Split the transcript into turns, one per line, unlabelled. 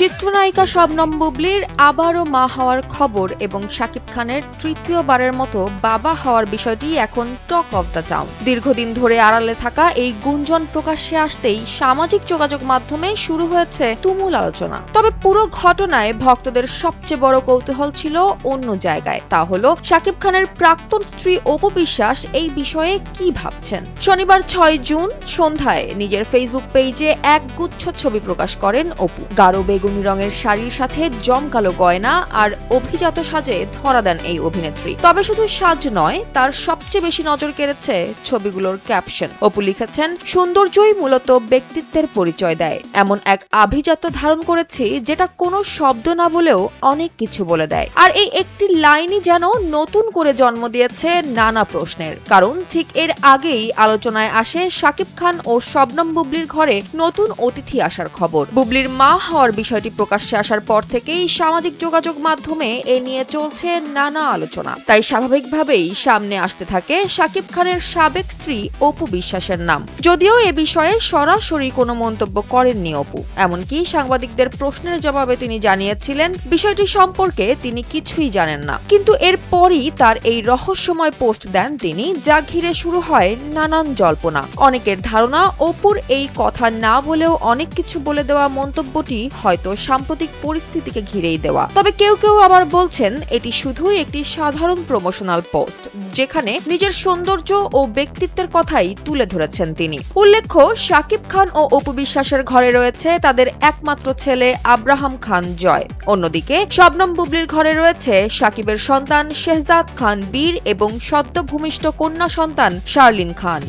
চিত্রনায়িকা শবনম বুবলির আবারও মা হওয়ার খবর এবং শাকিব খানের তৃতীয়বারের মতো বাবা হওয়ার বিষয়টি এখন টক অব দ্য টাউন। দীর্ঘদিন ধরে আড়ালে থাকা এই গুঞ্জন প্রকাশ্যে আসতেই সামাজিক যোগাযোগ মাধ্যমে শুরু হয়েছে তুমুল আলোচনা। তবে পুরো ঘটনায় ভক্তদের সবচেয়ে বড় কৌতূহল ছিল অন্য জায়গায়, তা হলো শাকিব খানের প্রাক্তন স্ত্রী অপু বিশ্বাস এই বিষয়ে কি ভাবছেন। শনিবার ৬ জুন সন্ধ্যায় নিজের ফেসবুক পেজে এক গুচ্ছ ছবি প্রকাশ করেন অপু। গাঢ় বেগুনি রঙের শাড়ির সাথে জমকালো গয়না আর অভিজাত সাজে ধরা দেন এই অভিনেত্রী। তবে শুধু সাজ নয়, তার সবচেয়ে বেশি নজর কেড়েছে ছবিগুলোর ক্যাপশন। অপু লিখেছেন, সৌন্দর্যই মূলত ব্যক্তিত্বের পরিচয় দেয়। এমন এক আভিজাত্য ধারণ করেছি যেটা কোনো শব্দ না বলেও অনেক কিছু বলে দেয়। আর এই একটি লাইনই যেন নতুন করে জন্ম দিয়েছে নানা প্রশ্নের। কারণ ঠিক এর আগেই আলোচনায় আসে শাকিব খান ও শবনম বুবলির ঘরে নতুন অতিথি আসার খবর। বুবলির মা হওয়ার বিষয়টি প্রকাশ্যে আসার পর থেকেই সামাজিক যোগাযোগ মাধ্যমে এ নিয়ে চলছে নানা আলোচনা। তাই স্বাভাবিকভাবেই সামনে আসতে থাকে শাকিব খানের সাবেক স্ত্রী অপু বিশ্বাসের নাম। যদিও এ বিষয়ে সরাসরি কোনো মন্তব্য করেননি অপু। এমনকি সাংবাদিকদের প্রশ্নের জবাবে তিনি জানিয়েছিলেন বিষয়টি সম্পর্কে তিনি কিছুই জানেন না। কিন্তু এরপরই তার এই রহস্যময় পোস্ট দেন তিনি, যা ঘিরে শুরু হয় নানান জল্পনা। অনেকের ধারণা অপুর এই কথা না বলেও অনেক কিছু বলে দেওয়া মন্তব্যটি হয়তো সাম্প্রতিক পরিস্থিতিকে ঘিরেই দেওয়া। তবে কেউ কেউ আবার বলছেন এটি শুধুই একটি সাধারণ প্রমোশনাল পোস্ট, যেখানে নিজের সৌন্দর্য ও ব্যক্তিত্বের কথাই তুলে ধরেছেন তিনি। উল্লেখ্য, শাকিব খান ও অপু বিশ্বাসের ঘরে রয়েছে তাদের একমাত্র ছেলে আব্রাহাম খান জয়। অন্যদিকে শবনম বুবলির ঘরে রয়েছে শাকিবের সন্তান শেহজাদ খান বীর এবং সদ্য ভূমিষ্ঠ কন্যা সন্তান শার্লিন খান।